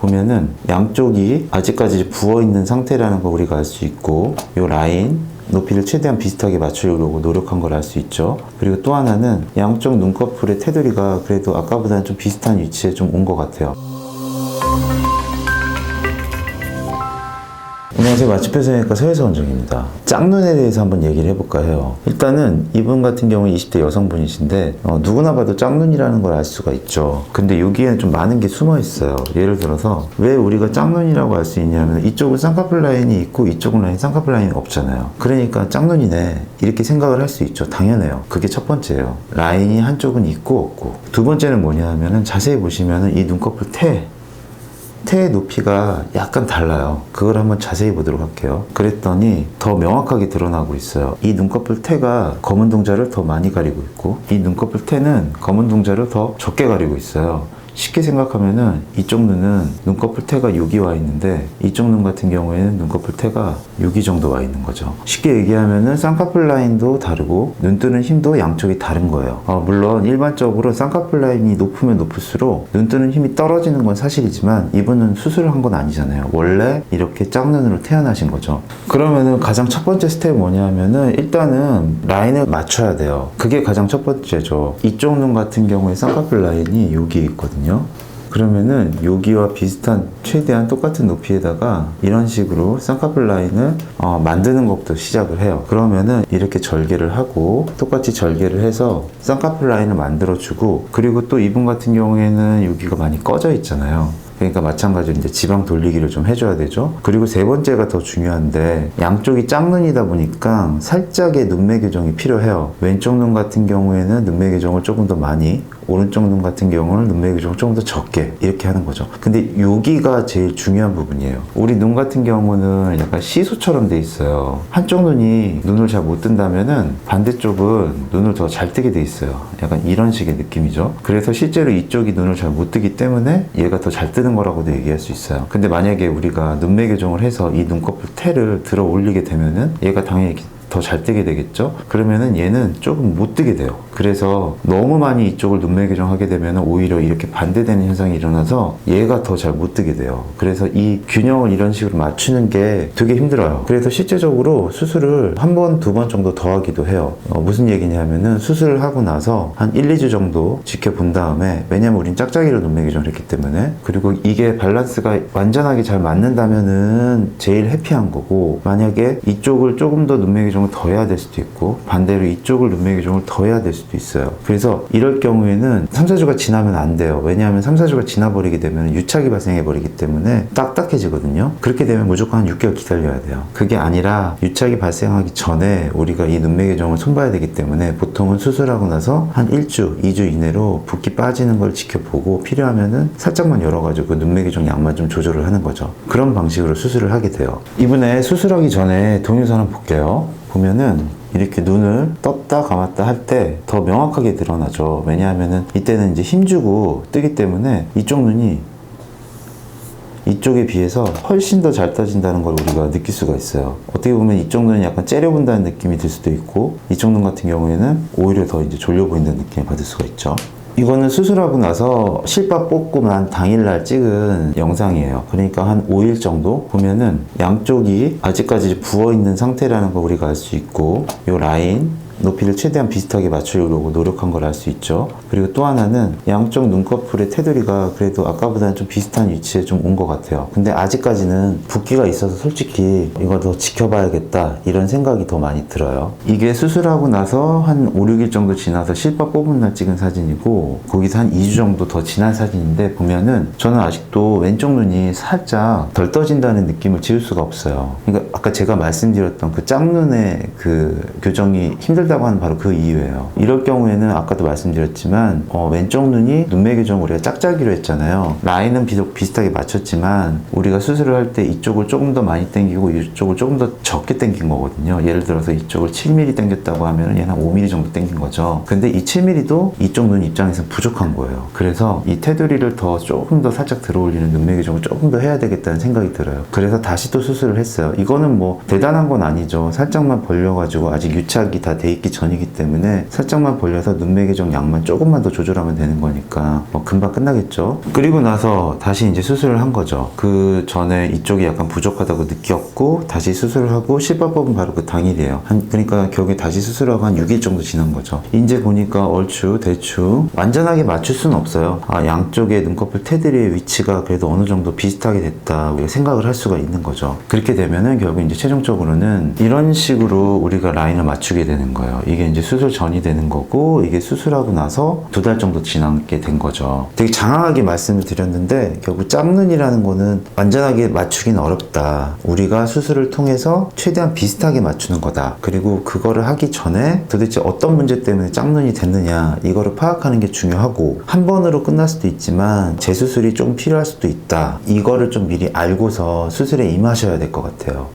보면은 양쪽이 아직까지 부어있는 상태라는 걸 우리가 알 수 있고, 이 라인 높이를 최대한 비슷하게 맞추려고 노력한 걸 알 수 있죠. 그리고 또 하나는 양쪽 눈꺼풀의 테두리가 그래도 아까보다는 좀 비슷한 위치에 좀 온 것 같아요. 안녕하세요. 맛집표 성형외과 서혜서 원장입니다. 짝눈에 대해서 한번 얘기를 해볼까 해요. 일단은 이분 같은 경우는 20대 여성분이신데 누구나 봐도 짝눈이라는 걸 알 수가 있죠. 근데 여기에는 좀 많은 게 숨어 있어요. 예를 들어서 왜 우리가 짝눈이라고 알 수 있냐면 이쪽은 쌍꺼풀 라인이 있고 이쪽은 쌍꺼풀 라인이 없잖아요. 그러니까 짝눈이네 이렇게 생각을 할 수 있죠. 당연해요. 그게 첫 번째예요. 라인이 한쪽은 있고 없고. 두 번째는 뭐냐 하면은 자세히 보시면은 이 눈꺼풀 태의 높이가 약간 달라요. 그걸 한번 자세히 보도록 할게요. 그랬더니 더 명확하게 드러나고 있어요. 이 눈꺼풀 태가 검은 동자를 더 많이 가리고 있고, 이 눈꺼풀 태는 검은 동자를 더 적게 가리고 있어요. 쉽게 생각하면은 이쪽 눈은 눈꺼풀 태가 여기 와 있는데 이쪽 눈 같은 경우에는 눈꺼풀 태가 여기 정도 와 있는 거죠. 쉽게 얘기하면은 쌍꺼풀 라인도 다르고 눈 뜨는 힘도 양쪽이 다른 거예요. 물론 일반적으로 쌍꺼풀 라인이 높으면 높을수록 눈 뜨는 힘이 떨어지는 건 사실이지만 이분은 수술을 한 건 아니잖아요. 원래 이렇게 짝눈으로 태어나신 거죠. 그러면은 가장 첫 번째 스텝이 뭐냐 하면은 일단은 라인을 맞춰야 돼요. 그게 가장 첫 번째죠. 이쪽 눈 같은 경우에 쌍꺼풀 라인이 여기 있거든요. 그러면은 여기와 비슷한 최대한 똑같은 높이에다가 이런 식으로 쌍꺼풀 라인을 만드는 것부터 시작을 해요. 그러면은 이렇게 절개를 하고 똑같이 절개를 해서 쌍꺼풀 라인을 만들어주고, 그리고 또 이분 같은 경우에는 여기가 많이 꺼져 있잖아요. 그러니까 마찬가지로 이제 지방 돌리기를 좀 해줘야 되죠. 그리고 세 번째가 더 중요한데, 양쪽이 짝눈이다 보니까 살짝의 눈매 교정이 필요해요. 왼쪽 눈 같은 경우에는 눈매 교정을 조금 더 많이, 오른쪽 눈 같은 경우는 눈매 교정을 조금 더 적게 이렇게 하는 거죠. 근데 여기가 제일 중요한 부분이에요. 우리 눈 같은 경우는 약간 시소처럼 돼 있어요. 한쪽 눈이 눈을 잘 못 뜬다면은 반대쪽은 눈을 더 잘 뜨게 돼 있어요. 약간 이런 식의 느낌이죠. 그래서 실제로 이쪽이 눈을 잘 못 뜨기 때문에 얘가 더 잘 뜨는 거라고도 얘기할 수 있어요. 근데 만약에 우리가 눈매 교정을 해서 이 눈꺼풀 태를 들어 올리게 되면은 얘가 당연히 더 잘 뜨게 되겠죠? 그러면은 얘는 조금 못 뜨게 돼요. 그래서 너무 많이 이쪽을 눈매 교정하게 되면 오히려 이렇게 반대되는 현상이 일어나서 얘가 더 잘 못 뜨게 돼요. 그래서 이 균형을 이런 식으로 맞추는 게 되게 힘들어요. 그래서 실제적으로 수술을 한 번, 두 번 정도 더 하기도 해요. 무슨 얘기냐면은 수술을 하고 나서 한 1, 2주 정도 지켜본 다음에, 왜냐면 우린 짝짝이로 눈매 교정을 했기 때문에, 그리고 이게 밸런스가 완전하게 잘 맞는다면은 제일 해피한 거고, 만약에 이쪽을 조금 더 눈매 교정을 더 해야 될 수도 있고 반대로 이쪽을 눈매 교정을 더 해야 될 수도 있어요. 그래서 이럴 경우에는 3, 4주가 지나면 안 돼요. 왜냐하면 3, 4주가 지나버리게 되면 유착이 발생해 버리기 때문에 딱딱해지거든요. 그렇게 되면 무조건 한 6개월 기다려야 돼요. 그게 아니라 유착이 발생하기 전에 우리가 이 눈매 교정을 손봐야 되기 때문에 보통은 수술하고 나서 한 1주, 2주 이내로 붓기 빠지는 걸 지켜보고 필요하면은 살짝만 열어가지고 눈매 교정 양만 좀 조절을 하는 거죠. 그런 방식으로 수술을 하게 돼요. 이번에 수술하기 전에 동영상 한번 볼게요. 보면은 이렇게 눈을 떴다 감았다 할 때 더 명확하게 드러나죠. 왜냐하면은 이때는 이제 힘주고 뜨기 때문에 이쪽 눈이 이쪽에 비해서 훨씬 더 잘 떠진다는 걸 우리가 느낄 수가 있어요. 어떻게 보면 이쪽 눈은 약간 째려본다는 느낌이 들 수도 있고, 이쪽 눈 같은 경우에는 오히려 더 이제 졸려 보인다는 느낌을 받을 수가 있죠. 이거는 수술하고 나서 실밥 뽑고 난 당일날 찍은 영상이에요. 그러니까 한 5일 정도 보면은 양쪽이 아직까지 부어있는 상태라는 걸 우리가 알 수 있고, 이 라인 높이를 최대한 비슷하게 맞추려고 노력한 걸 알 수 있죠. 그리고 또 하나는 양쪽 눈꺼풀의 테두리가 그래도 아까보다는 좀 비슷한 위치에 좀 온 것 같아요. 근데 아직까지는 붓기가 있어서 솔직히 이걸 더 지켜봐야겠다 이런 생각이 더 많이 들어요. 이게 수술하고 나서 한 5, 6일 정도 지나서 실밥 뽑은 날 찍은 사진이고, 거기서 한 2주 정도 더 지난 사진인데 보면은 저는 아직도 왼쪽 눈이 살짝 덜 떠진다는 느낌을 지울 수가 없어요. 그러니까 아까 제가 말씀드렸던 그 짝눈의 그 교정이 힘들다고 하는 바로 그 이유예요. 이럴 경우에는 아까도 말씀드렸지만 왼쪽 눈이 눈매 교정 우리가 짝짝이로 했잖아요. 라인은 비록 비슷하게 맞췄지만 우리가 수술을 할 때 이쪽을 조금 더 많이 당기고 이쪽을 조금 더 적게 당긴 거거든요. 예를 들어서 이쪽을 7mm 당겼다고 하면 얘는 한 5mm 정도 당긴 거죠. 근데 이 7mm도 이쪽 눈 입장에서는 부족한 거예요. 그래서 이 테두리를 조금 더 살짝 들어 올리는 눈매 교정을 조금 더 해야 되겠다는 생각이 들어요. 그래서 다시 또 수술을 했어요. 이거는 뭐 대단한 건 아니죠. 살짝만 벌려가지고 아직 유착이 다 돼 있기 전이기 때문에 살짝만 벌려서 눈매개정 양만 조금만 더 조절하면 되는 거니까 금방 끝나겠죠. 그리고 나서 다시 이제 수술을 한 거죠. 그 전에 이쪽이 약간 부족하다고 느꼈고 다시 수술을 하고 실밥법은 바로 그 당일이에요. 그러니까 결국에 다시 수술하고 한 6일 정도 지난 거죠. 이제 보니까 얼추 대충 완전하게 맞출 수는 없어요. 양쪽의 눈꺼풀 테두리의 위치가 그래도 어느 정도 비슷하게 됐다 우리가 생각을 할 수가 있는 거죠. 그렇게 되면은 결국 이제 최종적으로는 이런 식으로 우리가 라인을 맞추게 되는 거예요. 이게 이제 수술 전이 되는 거고 이게 수술하고 나서 2달 정도 지나게 된 거죠. 되게 장황하게 말씀을 드렸는데 결국 짝눈이라는 거는 완전하게 맞추기는 어렵다. 우리가 수술을 통해서 최대한 비슷하게 맞추는 거다. 그리고 그거를 하기 전에 도대체 어떤 문제 때문에 짝눈이 됐느냐 이거를 파악하는 게 중요하고 한 번으로 끝날 수도 있지만 재수술이 좀 필요할 수도 있다. 이거를 좀 미리 알고서 수술에 임하셔야 될 것 같아요.